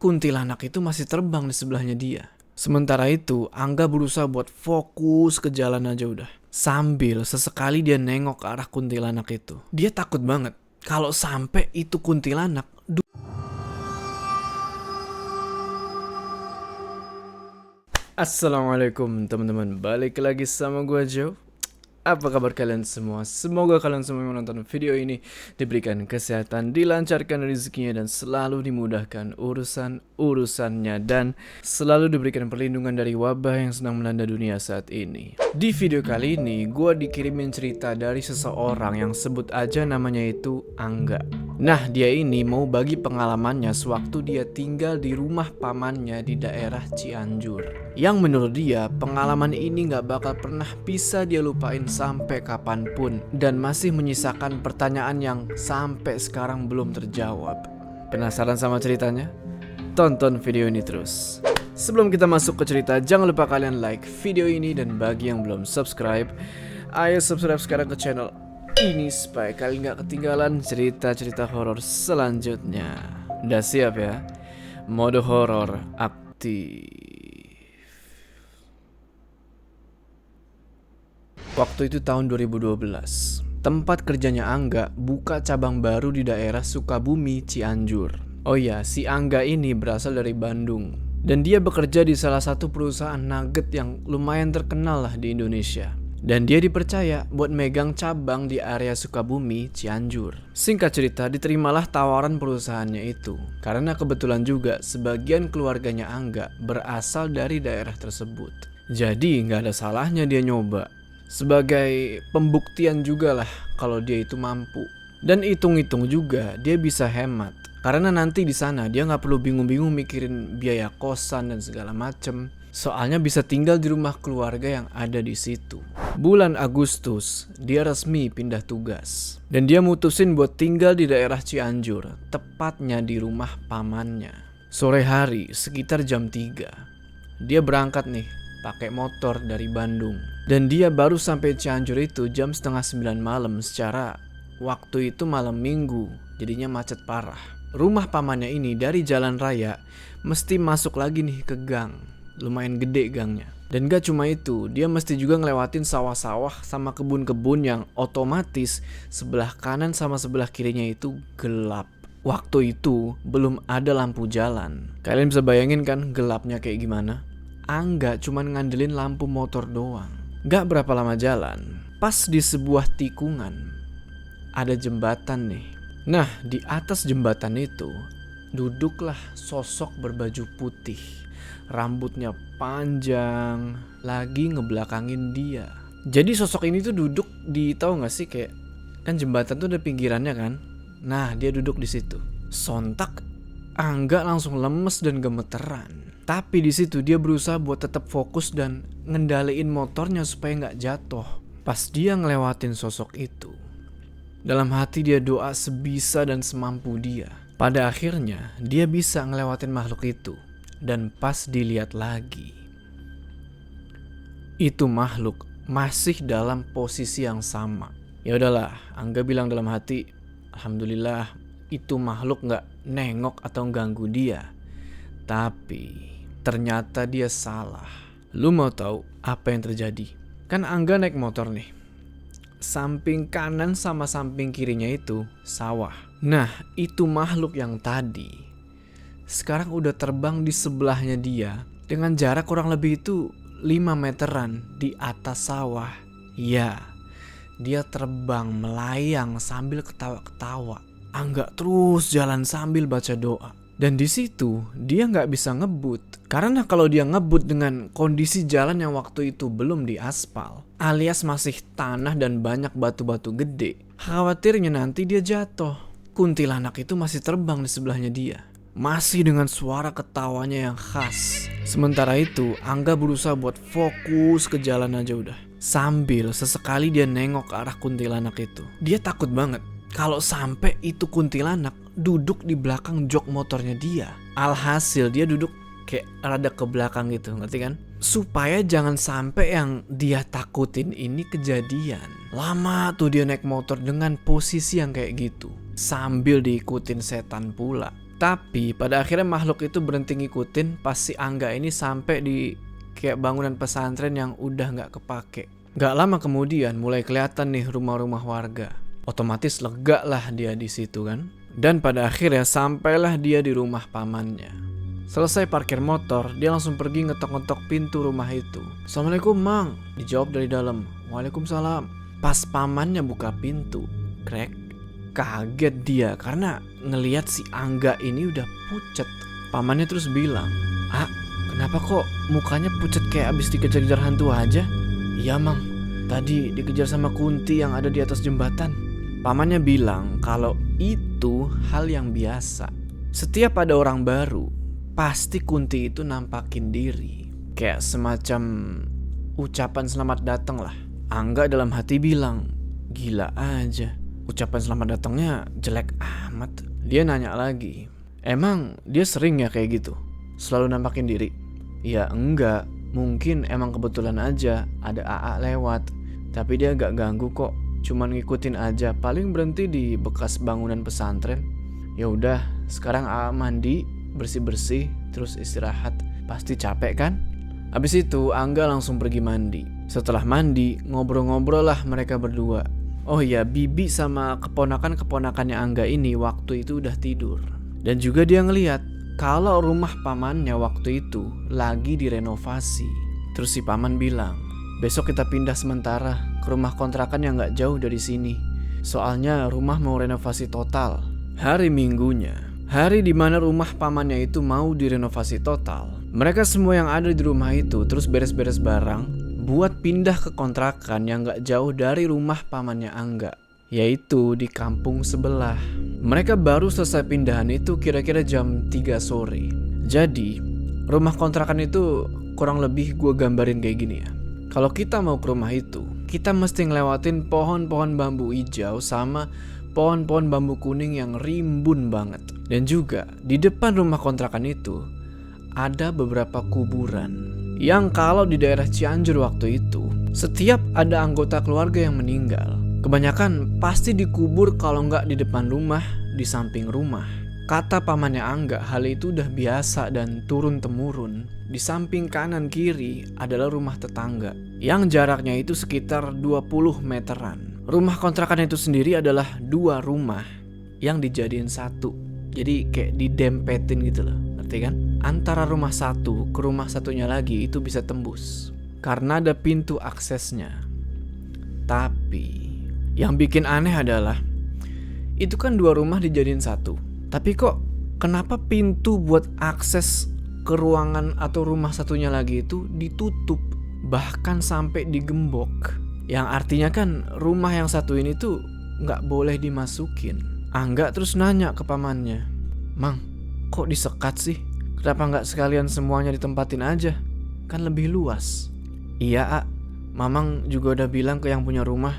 kuntilanak itu masih terbang di sebelahnya dia. Sementara itu, Angga berusaha buat fokus ke jalan aja udah. Sambil sesekali dia nengok ke arah kuntilanak itu. Dia takut banget kalau sampai itu kuntilanak. Assalamualaikum teman-teman, balik lagi sama gue Joe. Apa kabar kalian semua? Semoga kalian semua yang menonton video ini diberikan kesehatan, dilancarkan rezekinya, dan selalu dimudahkan urusan-urusannya, dan selalu diberikan perlindungan dari wabah yang sedang melanda dunia saat ini. Di video kali ini, gue dikirimin cerita dari seseorang yang sebut aja namanya itu Angga. Nah, dia ini mau bagi pengalamannya sewaktu dia tinggal di rumah pamannya di daerah Cianjur. Yang menurut dia, pengalaman ini gak bakal pernah bisa dia lupain sampai kapanpun, dan masih menyisakan pertanyaan yang sampai sekarang belum terjawab. Penasaran sama ceritanya? Tonton video ini terus. Sebelum kita masuk ke cerita, jangan lupa kalian like video ini, dan bagi yang belum subscribe, ayo subscribe sekarang ke channel ini supaya kalian gak ketinggalan cerita-cerita horor selanjutnya. Udah siap ya? Mode horor aktif. Waktu itu tahun 2012. Tempat kerjanya Angga buka cabang baru di daerah Sukabumi, Cianjur. Oh ya, si Angga ini berasal dari Bandung, dan dia bekerja di salah satu perusahaan nugget yang lumayan terkenal lah di Indonesia. Dan dia dipercaya buat megang cabang di area Sukabumi, Cianjur. Singkat cerita, diterimalah tawaran perusahaannya itu, karena kebetulan juga sebagian keluarganya Angga berasal dari daerah tersebut. Jadi nggak ada salahnya dia nyoba, sebagai pembuktian juga lah kalau dia itu mampu. Dan hitung-hitung juga dia bisa hemat, karena nanti di sana dia nggak perlu bingung-bingung mikirin biaya kosan dan segala macem. Soalnya bisa tinggal di rumah keluarga yang ada di situ. Bulan Agustus, dia resmi pindah tugas. Dan dia mutusin buat tinggal di daerah Cianjur, tepatnya di rumah pamannya. Sore hari, sekitar jam 3, dia berangkat nih, pakai motor dari Bandung. Dan dia baru sampai Cianjur itu jam setengah 9 malam. Secara waktu itu malam minggu, jadinya macet parah. Rumah pamannya ini dari jalan raya mesti masuk lagi nih ke gang. Lumayan gede gangnya. Dan gak cuma itu, dia mesti juga ngelewatin sawah-sawah sama kebun-kebun yang otomatis sebelah kanan sama sebelah kirinya itu gelap. Waktu itu belum ada lampu jalan. Kalian bisa bayangin kan gelapnya kayak gimana? Angga cuman ngandelin lampu motor doang. Gak berapa lama jalan, pas di sebuah tikungan ada jembatan nih. Nah, di atas jembatan itu duduklah sosok berbaju putih. Rambutnya panjang, lagi ngebelakangin dia. Jadi sosok ini tuh duduk di, tahu nggak sih, kayak kan jembatan tuh ada pinggirannya kan? Nah, dia duduk di situ. Sontak Angga langsung lemes dan gemeteran. Tapi di situ dia berusaha buat tetap fokus dan ngendaliin motornya supaya nggak jatuh. Pas dia ngelewatin sosok itu, dalam hati dia doa sebisa dan semampu dia. Pada akhirnya dia bisa ngelewatin makhluk itu. Dan pas dilihat lagi, itu makhluk masih dalam posisi yang sama. Ya udahlah, Angga bilang dalam hati, alhamdulillah itu makhluk nggak nengok atau ganggu dia. Tapi ternyata dia salah. Lu mau tahu apa yang terjadi? Kan Angga naik motor nih. Samping kanan sama samping kirinya itu sawah. Nah, itu makhluk yang tadi sekarang udah terbang di sebelahnya dia dengan jarak kurang lebih itu 5 meteran di atas sawah. Ya, dia terbang melayang sambil ketawa-ketawa. Angga terus jalan sambil baca doa. Dan di situ dia nggak bisa ngebut, karena kalau dia ngebut dengan kondisi jalan yang waktu itu belum diaspal, alias masih tanah dan banyak batu-batu gede, khawatirnya nanti dia jatuh. Kuntilanak itu masih terbang di sebelahnya dia, masih dengan suara ketawanya yang khas. Sementara itu Angga berusaha buat fokus ke jalan aja udah, sambil sesekali dia nengok ke arah kuntilanak itu. Dia takut banget kalau sampai itu kuntilanak duduk di belakang jok motornya dia. Alhasil dia duduk kayak rada ke belakang gitu, ngerti kan? Supaya jangan sampai yang dia takutin ini kejadian. Lama tuh dia naik motor dengan posisi yang kayak gitu, sambil diikutin setan pula. Tapi pada akhirnya makhluk itu berhenti ngikutin pas si Angga ini sampai di kayak bangunan pesantren yang udah nggak kepake. Gak lama kemudian mulai kelihatan nih rumah-rumah warga. Otomatis lega lah dia di situ kan. Dan pada akhirnya sampailah dia di rumah pamannya. Selesai parkir motor, dia langsung pergi ngetok-ngetok pintu rumah itu. "Assalamualaikum, Mang." Dijawab dari dalam. "Waalaikumsalam." Pas pamannya buka pintu, krek, kaget dia karena ngelihat si Angga ini udah pucet. Pamannya terus bilang, "Ah, kenapa kok mukanya pucet kayak abis dikejar-kejar hantu aja?" "Iya, Mang, tadi dikejar sama Kunti yang ada di atas jembatan." Pamannya bilang kalau itu hal yang biasa. Setiap ada orang baru, pasti Kunti itu nampakin diri. Kayak semacam ucapan selamat datang lah. Angga dalam hati bilang, "Gila aja, ucapan selamat datangnya jelek amat." Dia nanya lagi, "Emang dia sering ya kayak gitu? Selalu nampakin diri?" "Ya enggak, mungkin emang kebetulan aja ada AA lewat. Tapi dia gak ganggu kok, cuman ngikutin aja, paling berhenti di bekas bangunan pesantren." "Ya udah, sekarang AA mandi, bersih-bersih, terus istirahat. Pasti capek kan?" Habis itu Angga langsung pergi mandi. Setelah mandi, ngobrol-ngobrol lah mereka berdua. Oh iya, Bibi sama keponakan-keponakannya Angga ini waktu itu udah tidur. Dan juga dia ngeliat kalau rumah pamannya waktu itu lagi direnovasi. Terus si paman bilang, "Besok kita pindah sementara ke rumah kontrakan yang gak jauh dari sini. Soalnya rumah mau renovasi total." Hari Minggunya, hari dimana rumah pamannya itu mau direnovasi total, mereka semua yang ada di rumah itu terus beres-beres barang buat pindah ke kontrakan yang gak jauh dari rumah pamannya Angga, yaitu di kampung sebelah. Mereka baru selesai pindahan itu kira-kira jam 3 sore. Jadi rumah kontrakan itu kurang lebih gue gambarin kayak gini ya. Kalau kita mau ke rumah itu, kita mesti ngelewatin pohon-pohon bambu hijau sama pohon-pohon bambu kuning yang rimbun banget. Dan juga di depan rumah kontrakan itu ada beberapa kuburan yang kalau di daerah Cianjur waktu itu, setiap ada anggota keluarga yang meninggal, kebanyakan pasti dikubur kalau nggak di depan rumah, di samping rumah. Kata pamannya Angga, hal itu udah biasa dan turun-temurun. Di samping kanan kiri adalah rumah tetangga yang jaraknya itu sekitar 20 meteran. Rumah kontrakan itu sendiri adalah 2 rumah yang dijadiin satu. Jadi kayak didempetin gitu loh, ngerti kan? Antara rumah satu ke rumah satunya lagi itu bisa tembus karena ada pintu aksesnya. Tapi yang bikin aneh adalah itu kan 2 rumah dijadiin satu. Tapi kok kenapa pintu buat akses ke ruangan atau rumah satunya lagi itu ditutup, bahkan sampai digembok? Yang artinya kan rumah yang satu ini tuh gak boleh dimasukin. Angga terus nanya ke pamannya, "Mang, kok disekat sih? Kenapa gak sekalian semuanya ditempatin aja? Kan lebih luas." "Iya, Mamang juga udah bilang ke yang punya rumah,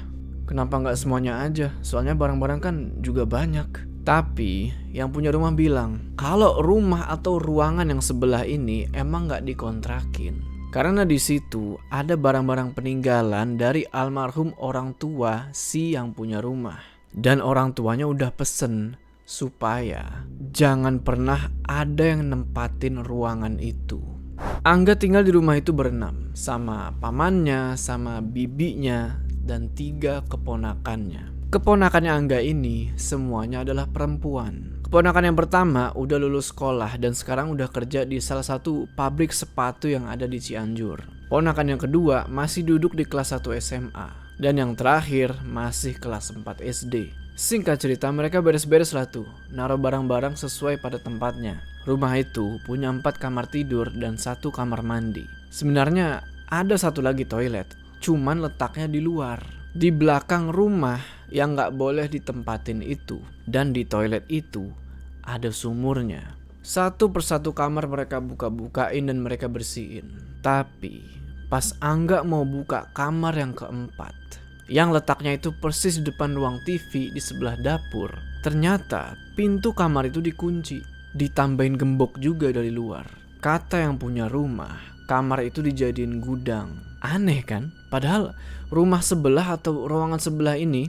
kenapa gak semuanya aja? Soalnya barang-barang kan juga banyak." Tapi yang punya rumah bilang kalau rumah atau ruangan yang sebelah ini emang gak dikontrakin, karena di situ ada barang-barang peninggalan dari almarhum orang tua si yang punya rumah. Dan orang tuanya udah pesen supaya jangan pernah ada yang nempatin ruangan itu. Angga tinggal di rumah itu berenam, sama pamannya, sama bibinya, dan 3 keponakannya. Keponakannya Angga ini semuanya adalah perempuan. Keponakan yang pertama udah lulus sekolah dan sekarang udah kerja di salah satu pabrik sepatu yang ada di Cianjur. Ponakan yang kedua masih duduk di kelas 1 SMA. Dan yang terakhir masih kelas 4 SD. Singkat cerita, mereka beres-beres lah tuh, naruh barang-barang sesuai pada tempatnya. Rumah itu punya 4 kamar tidur dan 1 kamar mandi. Sebenarnya ada 1 lagi toilet, cuman letaknya di luar, di belakang rumah yang gak boleh ditempatin itu. Dan di toilet itu ada sumurnya. 1 persatu kamar mereka buka-bukain dan mereka bersihin. Tapi pas Angga mau buka kamar yang keempat, yang letaknya itu persis di depan ruang TV di sebelah dapur, ternyata pintu kamar itu dikunci, ditambahin gembok juga dari luar. Kata yang punya rumah, kamar itu dijadiin gudang. Aneh kan? Padahal rumah sebelah atau ruangan sebelah ini,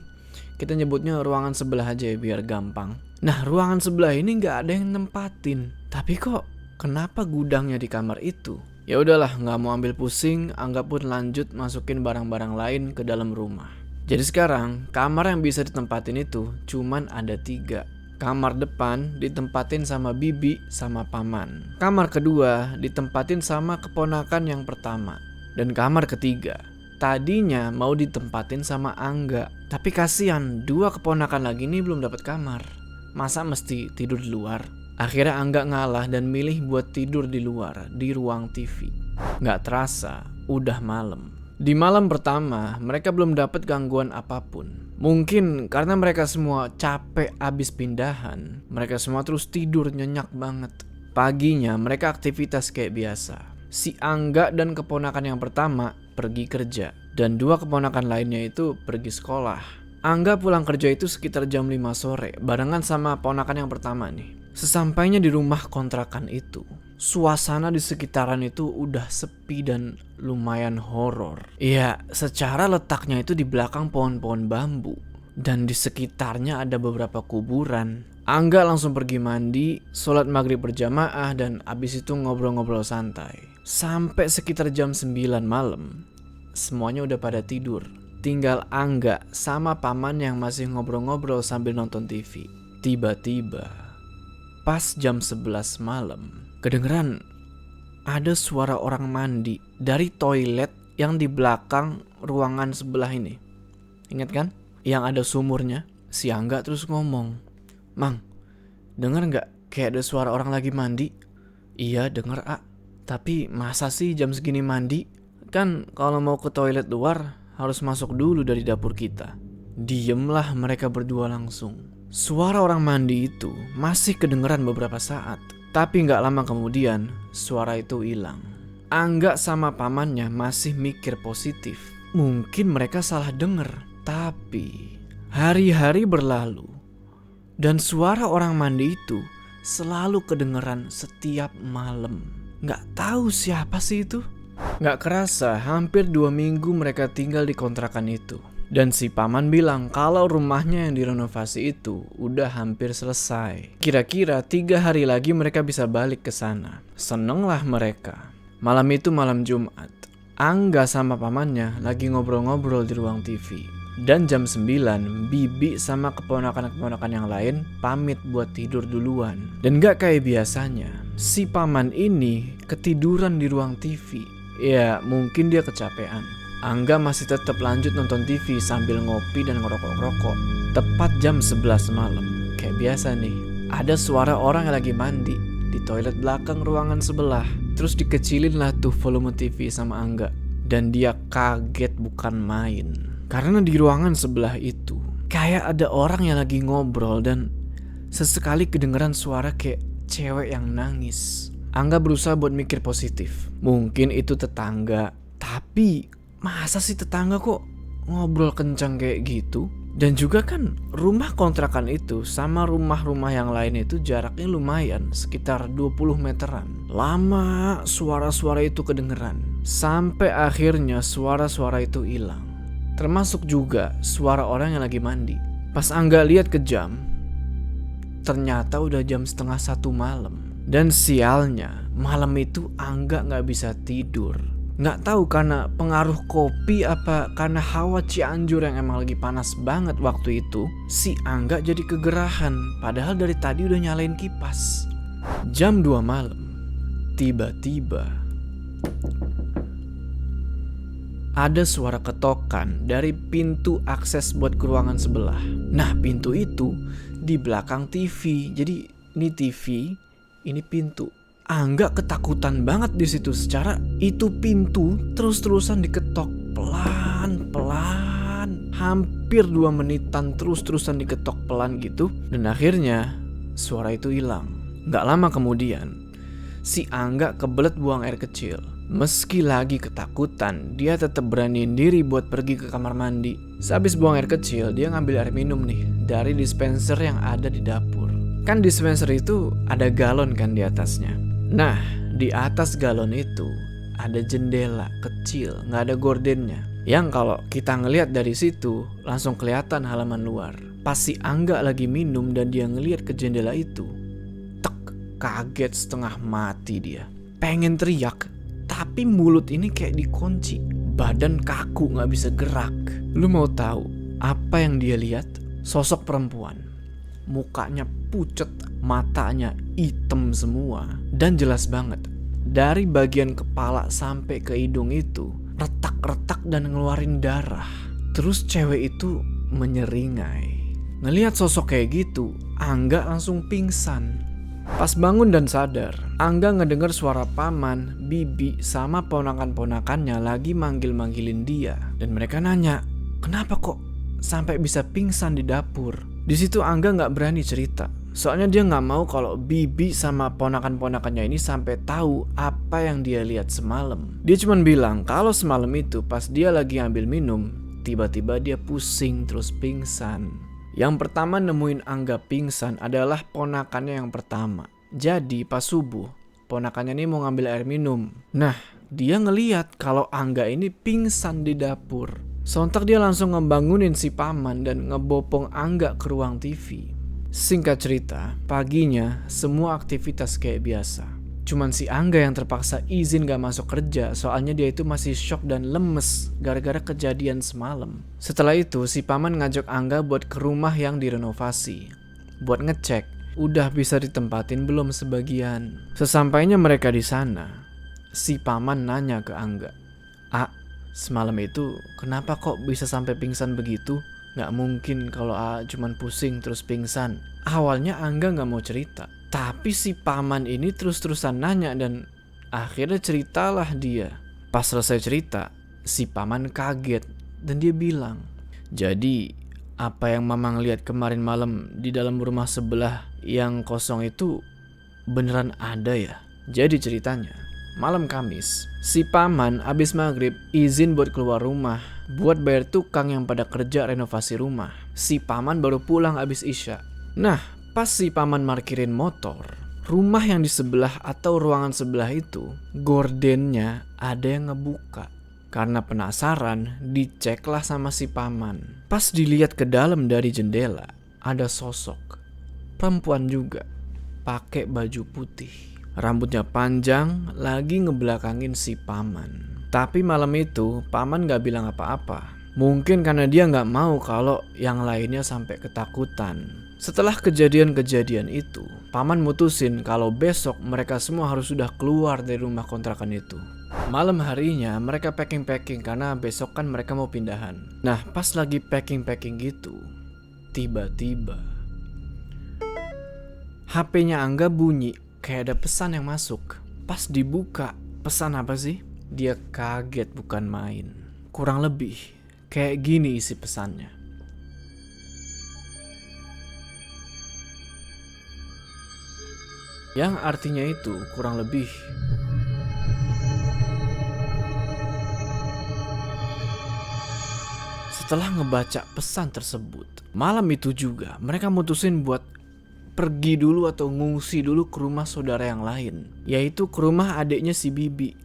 kita nyebutnya ruangan sebelah aja ya biar gampang, Nah, ruangan sebelah ini nggak ada yang nempatin. Tapi kok kenapa gudangnya di kamar itu? Ya udahlah, nggak mau ambil pusing, Angga pun lanjut masukin barang-barang lain ke dalam rumah. Jadi sekarang kamar yang bisa ditempatin itu cuman ada 3. Kamar depan ditempatin sama bibi sama paman. Kamar kedua ditempatin sama keponakan yang pertama. Dan kamar ketiga tadinya mau ditempatin sama Angga. Tapi kasihan, 2 keponakan lagi nih belum dapat kamar. Masa mesti tidur di luar? Akhirnya Angga ngalah dan milih buat tidur di luar, di ruang TV. Nggak terasa, udah malam. Di malam pertama, mereka belum dapat gangguan apapun. Mungkin karena mereka semua capek abis pindahan, mereka semua terus tidur nyenyak banget. Paginya mereka aktivitas kayak biasa. Si Angga dan keponakan yang pertama pergi kerja, dan 2 keponakan lainnya itu pergi sekolah. Angga pulang kerja itu sekitar jam 5 sore, barengan sama ponakan yang pertama nih. Sesampainya di rumah kontrakan itu, suasana di sekitaran itu udah sepi dan lumayan horor. Iya, secara letaknya itu di belakang pohon-pohon bambu, dan di sekitarnya ada beberapa kuburan. Angga langsung pergi mandi, sholat maghrib berjamaah, dan abis itu ngobrol-ngobrol santai. Sampai sekitar jam 9 malam, semuanya udah pada tidur. Tinggal Angga sama paman yang masih ngobrol-ngobrol sambil nonton TV. Tiba-tiba, pas jam 11 malam, kedengeran ada suara orang mandi dari toilet yang di belakang ruangan sebelah ini. Ingat kan? Yang ada sumurnya. Si Angga terus ngomong, "Mang, denger gak kayak ada suara orang lagi mandi?" "Iya denger, A. Tapi masa sih jam segini mandi? Kan kalau mau ke toilet luar harus masuk dulu dari dapur kita." Diemlah mereka berdua langsung. Suara orang mandi itu masih kedengeran beberapa saat. Tapi gak lama kemudian suara itu hilang. Angga sama pamannya masih mikir positif. Mungkin mereka salah denger. Tapi hari-hari berlalu dan suara orang mandi itu selalu kedengeran setiap malam. Gak tahu siapa sih itu. Gak kerasa hampir 2 minggu mereka tinggal di kontrakan itu. Dan si paman bilang kalau rumahnya yang direnovasi itu udah hampir selesai. Kira-kira 3 hari lagi mereka bisa balik ke sana. Senenglah mereka. Malam itu malam Jumat. Angga sama pamannya lagi ngobrol-ngobrol di ruang TV. Dan jam 9, bibi sama keponakan-keponakan yang lain pamit buat tidur duluan. Dan gak kayak biasanya, si paman ini ketiduran di ruang TV. Ya mungkin dia kecapean. Angga masih tetap lanjut nonton TV sambil ngopi dan ngerokok-rokok. Tepat jam 11 malam, kayak biasa nih, ada suara orang yang lagi mandi di toilet belakang ruangan sebelah. Terus dikecilin lah tuh volume TV sama Angga. Dan dia kaget bukan main. Karena di ruangan sebelah itu kayak ada orang yang lagi ngobrol dan sesekali kedengeran suara kayak cewek yang nangis. Angga berusaha buat mikir positif. Mungkin itu tetangga, tapi masa sih tetangga kok ngobrol kencang kayak gitu? Dan juga kan rumah kontrakan itu sama rumah-rumah yang lain itu jaraknya lumayan, sekitar 20 meteran. Lama suara-suara itu kedengeran, sampai akhirnya suara-suara itu hilang. Termasuk juga suara orang yang lagi mandi. Pas Angga lihat ke jam, ternyata udah jam 12:30 malam. Dan sialnya, malam itu Angga gak bisa tidur. Gak tahu karena pengaruh kopi apa karena hawa Cianjur yang emang lagi panas banget waktu itu, si Angga jadi kegerahan padahal dari tadi udah nyalain kipas. Jam 2 malam, tiba-tiba ada suara ketokan dari pintu akses buat ke ruangan sebelah. Nah, pintu itu di belakang TV. Jadi ini TV, ini pintu. Angga ketakutan banget di situ. Secara itu pintu terus-terusan diketok pelan-pelan, hampir 2 menitan terus-terusan diketok pelan gitu. Dan akhirnya suara itu hilang. Gak lama kemudian si Angga kebelet buang air kecil. Meski lagi ketakutan, dia tetap beraniin diri buat pergi ke kamar mandi. Sehabis buang air kecil, dia ngambil air minum nih dari dispenser yang ada di dapur. Kan dispenser itu ada galon kan di atasnya. Nah, di atas galon itu ada jendela kecil, gak ada gordennya. Yang kalau kita ngelihat dari situ langsung kelihatan halaman luar. Pas si Angga lagi minum dan dia ngeliat ke jendela itu, kaget setengah mati dia. Pengen teriak, tapi mulut ini kayak dikunci. Badan kaku gak bisa gerak. Lu mau tahu apa yang dia lihat? Sosok perempuan. Mukanya pucet, matanya hitam semua. Dan jelas banget, dari bagian kepala sampai ke hidung itu retak-retak dan ngeluarin darah. Terus cewek itu menyeringai. Ngelihat sosok kayak gitu, Angga langsung pingsan. Pas bangun dan sadar, Angga ngedenger suara paman, bibi, sama ponakan-ponakannya lagi manggil-manggilin dia. Dan mereka nanya, kenapa kok sampai bisa pingsan di dapur? Di situ Angga nggak berani cerita. Soalnya dia nggak mau kalau bibi sama ponakan-ponakannya ini sampai tahu apa yang dia lihat semalam. Dia cuma bilang kalau semalam itu pas dia lagi ambil minum, tiba-tiba dia pusing terus pingsan. Yang pertama nemuin Angga pingsan adalah ponakannya yang pertama. Jadi pas subuh, ponakannya ini mau ngambil air minum. Nah, dia ngeliat kalau Angga ini pingsan di dapur. Sontak dia langsung ngebangunin si paman dan ngebopong Angga ke ruang TV. Singkat cerita, paginya semua aktivitas kayak biasa. Cuman si Angga yang terpaksa izin gak masuk kerja, soalnya dia itu masih shock dan lemes gara-gara kejadian semalam. Setelah itu si paman ngajak Angga buat ke rumah yang direnovasi, buat ngecek udah bisa ditempatin belum sebagian. Sesampainya mereka di sana, si paman nanya ke Angga, semalam itu kenapa kok bisa sampai pingsan begitu? Gak mungkin kalau cuman pusing terus pingsan. Awalnya Angga gak mau cerita, tapi si paman ini terus-terusan nanya dan akhirnya ceritalah dia. Pas selesai cerita, si paman kaget dan dia bilang, jadi apa yang mamang lihat kemarin malam di dalam rumah sebelah yang kosong itu beneran ada ya? Jadi ceritanya, malam Kamis, si paman abis maghrib izin buat keluar rumah buat bayar tukang yang pada kerja renovasi rumah. Si paman baru pulang abis isya. Nah, pas si paman parkirin motor, rumah yang di sebelah atau ruangan sebelah itu, gordennya ada yang ngebuka. Karena penasaran, diceklah sama si paman. Pas dilihat ke dalam dari jendela, ada sosok perempuan juga, pakai baju putih. Rambutnya panjang, lagi ngebelakangin si paman. Tapi malam itu, paman gak bilang apa-apa. Mungkin karena dia gak mau kalau yang lainnya sampai ketakutan. Setelah kejadian-kejadian itu, paman mutusin kalau besok mereka semua harus sudah keluar dari rumah kontrakan itu. Malam harinya mereka packing-packing karena besok kan mereka mau pindahan. Nah, pas lagi packing-packing gitu, tiba-tiba HP-nya Angga bunyi, kayak ada pesan yang masuk. Pas dibuka, pesan apa sih? Dia kaget bukan main. Kurang lebih kayak gini isi pesannya. Yang artinya itu kurang lebih, setelah ngebaca pesan tersebut, malam itu juga mereka mutusin buat pergi dulu atau ngungsi dulu ke rumah saudara yang lain, yaitu ke rumah adiknya si Bibi.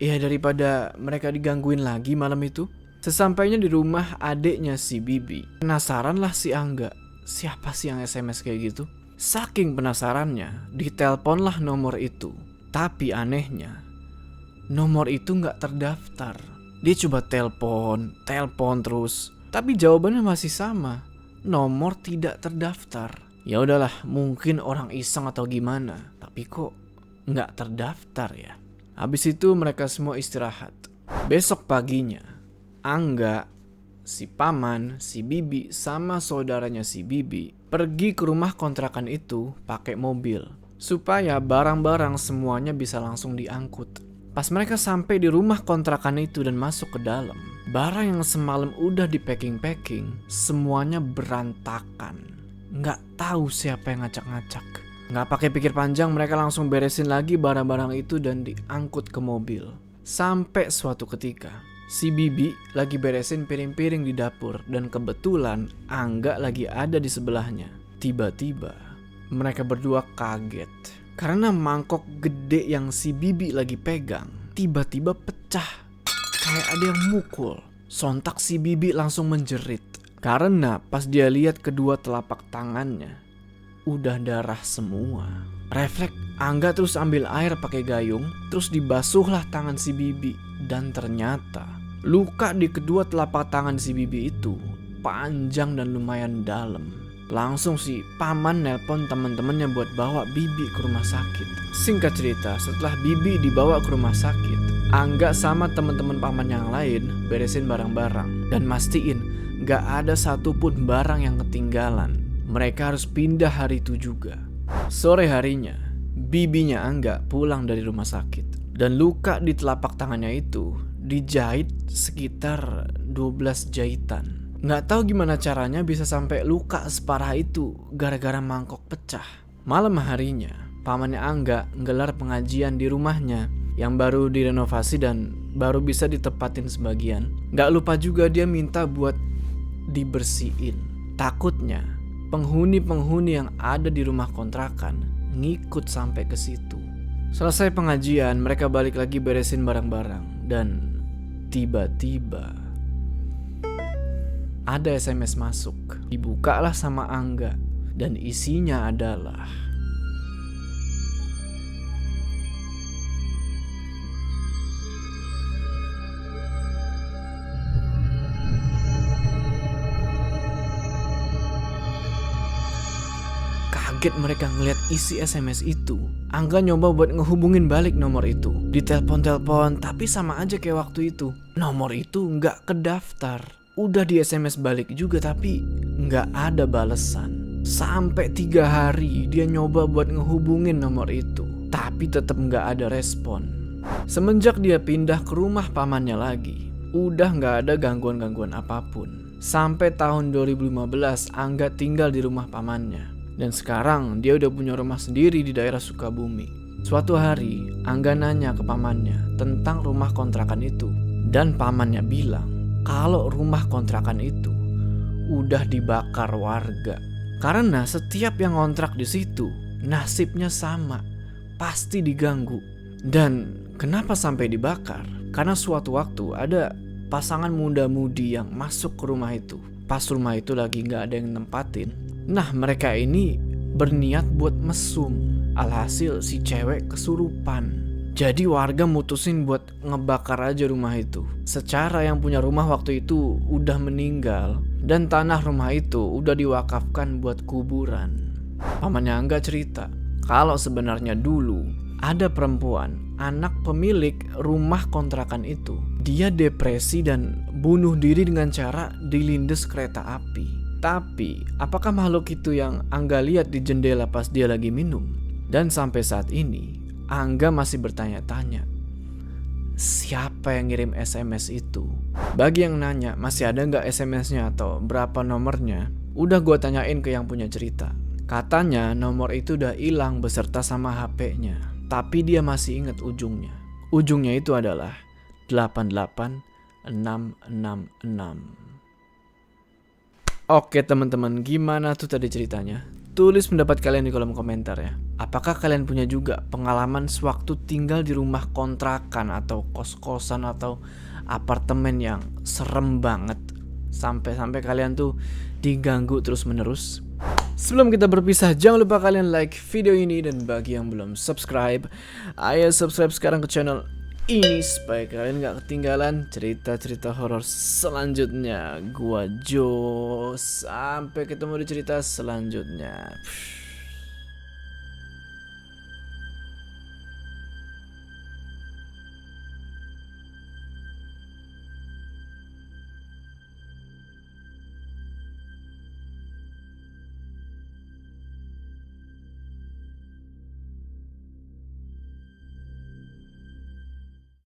Ya daripada mereka digangguin lagi malam itu. Sesampainya di rumah adiknya si Bibi, penasaran lah si Angga, siapa sih yang SMS kayak gitu? Saking penasarannya, diteleponlah nomor itu. Tapi anehnya, nomor itu gak terdaftar. Dia coba telepon terus, tapi jawabannya masih sama, nomor tidak terdaftar. Ya udahlah, mungkin orang iseng atau gimana, tapi kok gak terdaftar ya. Habis itu mereka semua istirahat. Besok paginya, Angga, si paman, si Bibi, sama saudaranya si Bibi pergi ke rumah kontrakan itu pakai mobil supaya barang-barang semuanya bisa langsung diangkut. Pas mereka sampai di rumah kontrakan itu dan masuk ke dalam, barang yang semalam udah di packing semuanya berantakan. Nggak tahu siapa yang ngacak-ngacak. Nggak pakai pikir panjang, mereka langsung beresin lagi barang-barang itu dan diangkut ke mobil. Sampai suatu ketika, si Bibi lagi beresin piring-piring di dapur dan kebetulan Angga lagi ada di sebelahnya. Tiba-tiba mereka berdua kaget karena mangkok gede yang si Bibi lagi pegang tiba-tiba pecah, kayak ada yang mukul. Sontak si Bibi langsung menjerit. Karena pas dia lihat kedua telapak tangannya udah darah semua. Refleks Angga terus ambil air pakai gayung, terus dibasuhlah tangan si Bibi. Dan ternyata luka di kedua telapak tangan si Bibi itu panjang dan lumayan dalam. Langsung si paman nelpon teman-temannya buat bawa Bibi ke rumah sakit. Singkat cerita, setelah Bibi dibawa ke rumah sakit, Angga sama teman-teman paman yang lain beresin barang-barang dan mastiin gak ada satupun barang yang ketinggalan. Mereka harus pindah hari itu juga. Sore harinya, bibinya Angga pulang dari rumah sakit. Dan luka di telapak tangannya itu dijahit sekitar 12 jahitan. Gak tahu gimana caranya bisa sampai luka separah itu gara-gara mangkok pecah. Malam harinya, pamannya Angga nggelar pengajian di rumahnya yang baru direnovasi dan baru bisa ditepatin sebagian. Gak lupa juga dia minta buat dibersihin. Takutnya penghuni-penghuni yang ada di rumah kontrakan ngikut sampai ke situ. Selesai pengajian, mereka balik lagi beresin barang-barang dan tiba-tiba ada SMS masuk. Dibukalah sama Angga dan isinya adalah kaget mereka ngeliat isi SMS itu. Angga nyoba buat ngehubungin balik nomor itu. Ditelepon-telepon, tapi sama aja kayak waktu itu. Nomor itu nggak kedaftar. Udah di SMS balik juga tapi nggak ada balesan. Sampai 3 hari dia nyoba buat ngehubungin nomor itu, tapi tetap nggak ada respon. Semenjak dia pindah ke rumah pamannya lagi, udah nggak ada gangguan-gangguan apapun. Sampai tahun 2015 Angga tinggal di rumah pamannya. Dan sekarang dia udah punya rumah sendiri di daerah Sukabumi. Suatu hari Angga nanya ke pamannya tentang rumah kontrakan itu. Dan pamannya bilang kalau rumah kontrakan itu udah dibakar warga. Karena setiap yang ngontrak di situ nasibnya sama, pasti diganggu. Dan kenapa sampai dibakar? Karena suatu waktu ada pasangan muda-mudi yang masuk ke rumah itu. Pas rumah itu lagi gak ada yang nempatin. Nah mereka ini berniat buat mesum. Alhasil si cewek kesurupan. Jadi warga mutusin buat ngebakar aja rumah itu. Secara yang punya rumah waktu itu udah meninggal. Dan tanah rumah itu udah diwakafkan buat kuburan. Pamannya Angga cerita kalau sebenarnya dulu ada perempuan, anak pemilik rumah kontrakan itu. Dia depresi dan bunuh diri dengan cara dilindes kereta api. Tapi, apakah makhluk itu yang Angga lihat di jendela pas dia lagi minum? Dan sampai saat ini, Angga masih bertanya-tanya, siapa yang ngirim SMS itu? Bagi yang nanya, masih ada nggak SMS-nya atau berapa nomornya? Udah gue tanyain ke yang punya cerita. Katanya nomor itu udah hilang beserta sama HP-nya. Tapi dia masih ingat ujungnya. Ujungnya itu adalah 88666. Oke teman-teman, gimana tuh tadi ceritanya? Tulis pendapat kalian di kolom komentar ya. Apakah kalian punya juga pengalaman sewaktu tinggal di rumah kontrakan atau kos-kosan atau apartemen yang serem banget? Sampai-sampai kalian tuh diganggu terus-menerus? Sebelum kita berpisah, jangan lupa kalian like video ini. Dan bagi yang belum subscribe, ayo subscribe sekarang ke channel ini supaya kalian gak ketinggalan cerita-cerita horor selanjutnya. Gua Jo, sampai ketemu di cerita selanjutnya.